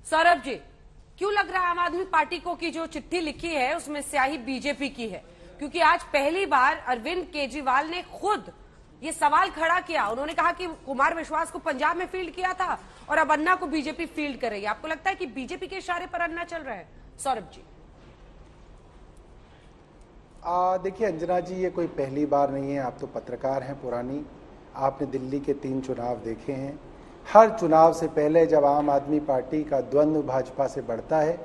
सौरभ जी, क्यों लग रहा है आम आदमी पार्टी को कि जो चिट्ठी लिखी है उसमें स्याही बीजेपी की है? क्योंकि आज पहली बार अरविंद केजरीवाल ने खुद ये सवाल खड़ा किया। उन्होंने कहा कि कुमार विश्वास को पंजाब में फील्ड किया था और अब अन्ना को बीजेपी फील्ड कर रही है। आपको लगता है कि बीजेपी के इशारे पर अन्ना चल रहा है? सौरभ जी, देखिए अंजना जी, ये कोई पहली बार नहीं है। आप तो पत्रकार हैं पुरानी, आपने दिल्ली के 3 चुनाव देखे हैं। हर चुनाव से पहले जब आम आदमी पार्टी का द्वंद्व भाजपा से बढ़ता है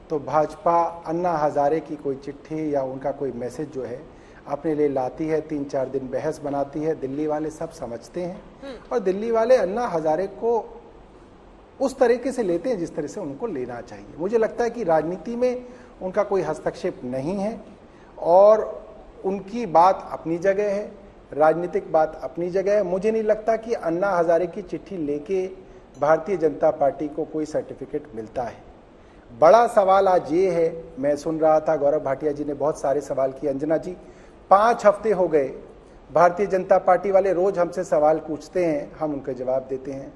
तो भाजपा अन्ना हजारे की कोई चिट्ठी या उनका कोई मैसेज जो है अपने लिए लाती है, 3-4 दिन बहस बनाती है। दिल्ली वाले सब समझते हैं और दिल्ली वाले अन्ना हजारे को उस तरीके से लेते हैं जिस तरह से उनको लेना चाहिए। मुझे लगता है कि राजनीति में उनका कोई हस्तक्षेप नहीं है और उनकी बात अपनी जगह है, राजनीतिक बात अपनी जगह है। मुझे नहीं लगता कि अन्ना हजारे की चिट्ठी लेके भारतीय जनता पार्टी को कोई सर्टिफिकेट मिलता है। बड़ा सवाल आज ये है, मैं सुन रहा था गौरव भाटिया जी ने बहुत सारे सवाल किए। अंजना जी, 5 हफ्ते हो गए, भारतीय जनता पार्टी वाले रोज हमसे सवाल पूछते हैं, हम उनके जवाब देते हैं।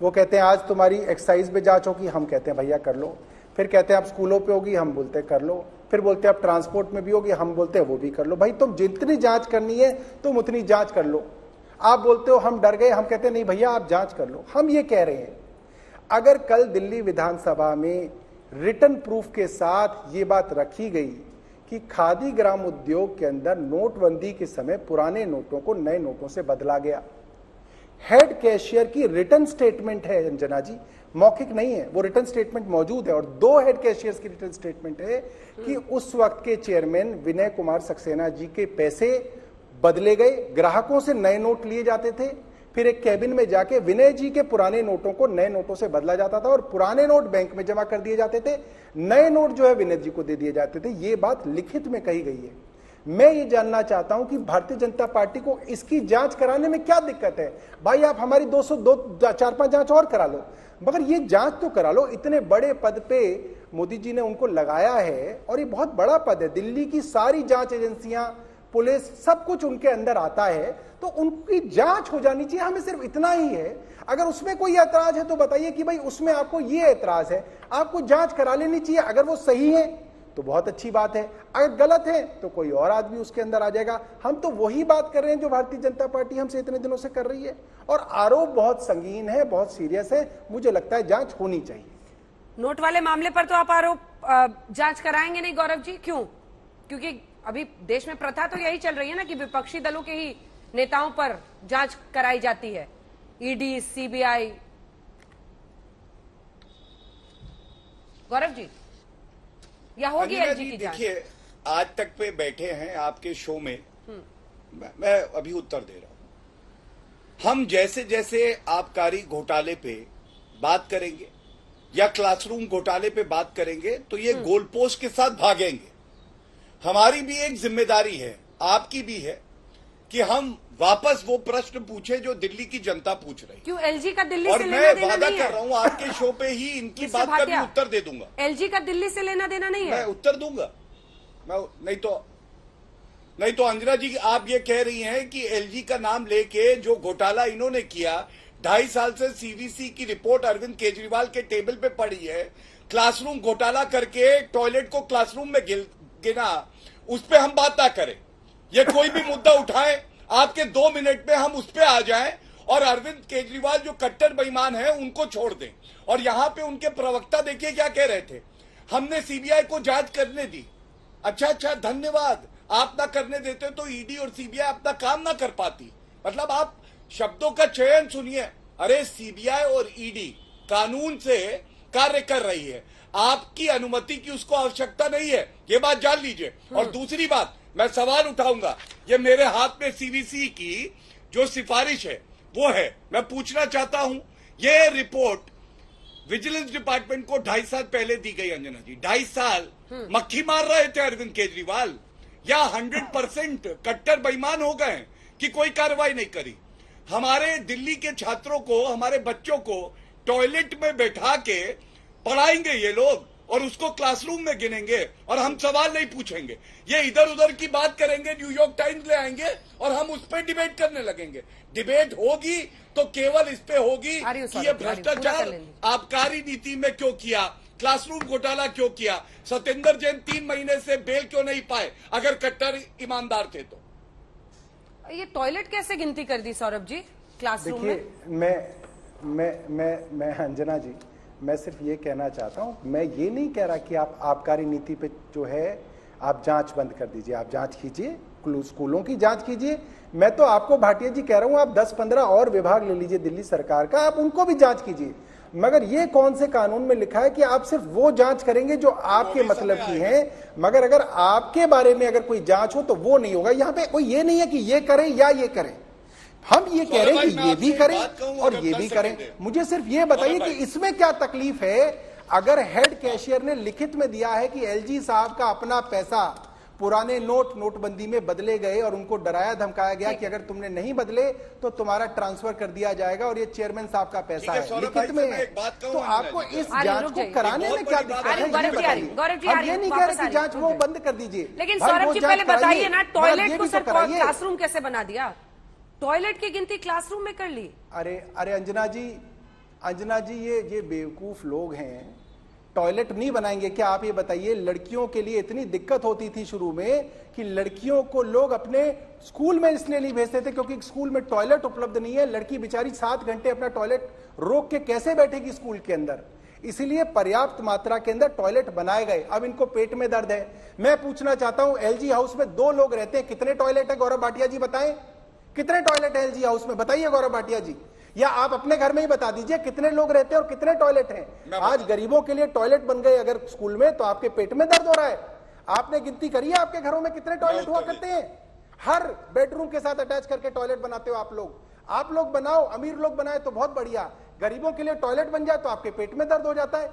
वो कहते हैं आज तुम्हारी एक्साइज में जांच होगी, हम कहते हैं भैया कर लो। फिर कहते हैं आप स्कूलों पे होगी, हम बोलते हैं कर लो। फिर बोलते हैं आप ट्रांसपोर्ट में भी होगी, हम बोलते हैं वो भी कर लो। भाई तुम जितनी जांच करनी है तुम उतनी जांच कर लो। आप बोलते हो हम डर गए, हम कहते हैं नहीं भैया आप जांच कर लो। हम ये कह रहे हैं, अगर कल दिल्ली विधानसभा में रिटन प्रूफ के साथ ये बात रखी गई कि खादी ग्राम उद्योग के अंदर नोटबंदी के समय पुराने नोटों को नए नोटों से बदला गया, हेड कैशियर की रिटर्न स्टेटमेंट है अंजना जी, मौखिक नहीं है, वो रिटर्न स्टेटमेंट मौजूद है और 2 हेड कैशियर्स की रिटर्न स्टेटमेंट है कि उस वक्त के चेयरमैन विनय कुमार सक्सेना जी के पैसे बदले गए, ग्राहकों से नए नोट लिए जाते थे, फिर एक कैबिन में जाके विनय जी के पुराने नोटों को नए नोटों से बदला जाता था और पुराने नोट बैंक में जमा कर दिए जाते थे, नए नोट जो है विनय जी को दे दिए जाते थे। ये बात लिखित में कही गई है। मैं ये जानना चाहता हूं कि भारतीय जनता पार्टी को इसकी जांच कराने में क्या दिक्कत है? भाई आप हमारी 4-5 जांच और करा लो, मगर ये जांच तो करा लो। इतने बड़े पद पे मोदी जी ने उनको लगाया है और ये बहुत बड़ा पद है। दिल्ली की सारी जांच एजेंसियां, पुलिस, सब कुछ उनके अंदर आता है, तो उनकी जांच हो जानी चाहिए। हमें सिर्फ इतना ही है। अगर उसमें कोई ऐतराज है तो बताइए कि भाई उसमें आपको ये ऐतराज है, आपको जांच करा लेनी चाहिए। अगर वो सही है तो बहुत अच्छी बात है, अगर गलत है तो कोई और आदमी उसके अंदर आ जाएगा। हम तो वही बात कर रहे हैं जो भारतीय जनता पार्टी हमसे इतने दिनों से कर रही है और आरोप बहुत संगीन है, बहुत सीरियस है। मुझे लगता है जांच होनी चाहिए। नोट वाले मामले पर तो आप आरोप जांच कराएंगे नहीं गौरव जी, क्यों? क्योंकि अभी देश में प्रथा तो यही चल रही है ना कि विपक्षी दलों के ही नेताओं पर जांच कराई जाती है, ईडी, सीबीआई। गौरव जी, या होगी एलजी की जांच? देखिए, आज तक पे बैठे हैं आपके शो में, मैं अभी उत्तर दे रहा हूं। हम जैसे जैसे आबकारी घोटाले पे बात करेंगे या क्लासरूम घोटाले पे बात करेंगे तो ये गोल पोस्ट के साथ भागेंगे। हमारी भी एक जिम्मेदारी है, आपकी भी है, कि हम वापस वो प्रश्न पूछे जो दिल्ली की जनता पूछ रही। क्यों एलजी का दिल्ली और से मैं लेना देना वादा नहीं कर है? रहा हूं आपके शो पे ही इनकी बात का भी उत्तर दे दूंगा। एलजी का दिल्ली से लेना देना नहीं है? मैं उत्तर दूंगा। मैं नहीं तो अंजना जी, आप ये कह रही हैं कि एलजी का नाम लेके जो घोटाला इन्होंने किया, 2.5 साल से सीवीसी की रिपोर्ट अरविंद केजरीवाल के टेबल पे पड़ी है, क्लासरूम घोटाला करके टॉयलेट को क्लासरूम में गिना, उस पर हम बात ना करें। ये कोई भी मुद्दा उठाएं, आपके 2 मिनट में हम उस पर आ जाएं और अरविंद केजरीवाल जो कट्टर बेईमान है उनको छोड़ दें। और यहां पे उनके प्रवक्ता देखिए क्या कह रहे थे, हमने सीबीआई को जांच करने दी। अच्छा, धन्यवाद। आप ना करने देते तो ईडी और सीबीआई अपना काम ना कर पाती। मतलब आप शब्दों का चयन सुनिए। अरे सीबीआई और ईडी कानून से कार्य कर रही है, आपकी अनुमति की उसको आवश्यकता नहीं है, ये बात जान लीजिए। और दूसरी बात, मैं सवाल उठाऊंगा, ये मेरे हाथ में सीवीसी की जो सिफारिश है वो है, मैं पूछना चाहता हूं, ये रिपोर्ट विजिलेंस डिपार्टमेंट को 2.5 साल पहले दी गई। अंजना जी, 2.5 साल मक्खी मार रहे थे अरविंद केजरीवाल, या 100% कट्टर बेईमान हो गए कि कोई कार्रवाई नहीं करी। हमारे दिल्ली के छात्रों को, हमारे बच्चों को टॉयलेट में बैठा के पढ़ाएंगे ये लोग, और उसको क्लासरूम में गिनेंगे और हम सवाल नहीं पूछेंगे। ये इधर उधर की बात करेंगे, न्यूयॉर्क टाइम्स ले आएंगे और हम उस पर डिबेट करने लगेंगे। डिबेट होगी तो केवल इस पे होगी कि ये भ्रष्टाचार आबकारी नीति में क्यों किया, क्लासरूम घोटाला क्यों किया, सत्येंद्र जैन 3 महीने से बेल क्यों नहीं पाए अगर कट्टर ईमानदार थे तो। ये टॉयलेट कैसे गिनती कर दी सौरभ जी क्लासरूम में? देखिए मैं अंजना जी, मैं सिर्फ ये कहना चाहता हूं, मैं ये नहीं कह रहा कि आप आबकारी नीति पे जो है आप जांच बंद कर दीजिए, आप जांच कीजिए, स्कूलों की जांच कीजिए। मैं तो आपको भाटिया जी कह रहा हूं, आप 10-15 और विभाग ले लीजिए दिल्ली सरकार का, आप उनको भी जांच कीजिए। मगर ये कौन से कानून में लिखा है कि आप सिर्फ वो जांच करेंगे जो आपके मतलब की है, मगर अगर आपके बारे में अगर कोई जांच हो तो वो नहीं होगा। यहाँ पे कोई ये नहीं है कि ये करें या ये करें, हम ये कह रहे हैं कि ये भी करें और ये भी करें। मुझे सिर्फ ये बताइए कि इसमें क्या तकलीफ है अगर हेड कैशियर ने लिखित में दिया है कि एलजी साहब का अपना पैसा पुराने नोटबंदी में बदले गए और उनको डराया धमकाया गया कि अगर तुमने नहीं बदले तो तुम्हारा ट्रांसफर कर दिया जाएगा और ये चेयरमैन साहब का पैसा है, लिखित में है। तो आपको इस जांच को कराने में क्या दिक्कत है, ये बताइए। हम ये नहीं कह रहे कि जांच वो बंद कर दीजिए, लेकिन सौरभ जी पहले बताइए ना, टॉयलेट को सर क्लासरूम कैसे बना दिया? टॉयलेट की गिनती क्लासरूम में कर ली। अरे अंजना जी ये बेवकूफ लोग हैं, टॉयलेट नहीं बनाएंगे क्या? आप ये बताइए, लड़कियों के लिए इतनी दिक्कत होती थी शुरू में कि लड़कियों को लोग अपने स्कूल में इसलिए नहीं भेजते थे क्योंकि स्कूल में टॉयलेट उपलब्ध नहीं है। लड़की बेचारी 7 घंटे अपना टॉयलेट रोक के कैसे बैठेगी स्कूल के अंदर? इसीलिए पर्याप्त मात्रा के अंदर टॉयलेट बनाए गए। अब इनको पेट में दर्द है। मैं पूछना चाहता हूं, एलजी हाउस में 2 लोग रहते हैं, कितने टॉयलेट है गौरव भाटिया जी बताएं? कितने टॉयलेट है एलजी हाउस में, बताइए गौरव भाटिया जी, या आप अपने घर में ही बता दीजिए कितने लोग रहते हैं और कितने टॉयलेट हैं। आज गरीबों के लिए टॉयलेट बन गए अगर स्कूल में, तो आपके पेट में दर्द हो रहा है। आपने गिनती करी है आपके घरों में कितने टॉयलेट हुआ करते हैं? हर बेडरूम के साथ अटैच करके टॉयलेट बनाते हो आप लोग। आप लोग बनाओ, अमीर लोग बनाए तो बहुत बढ़िया, गरीबों के लिए टॉयलेट बन जाए तो आपके पेट में दर्द हो जाता है।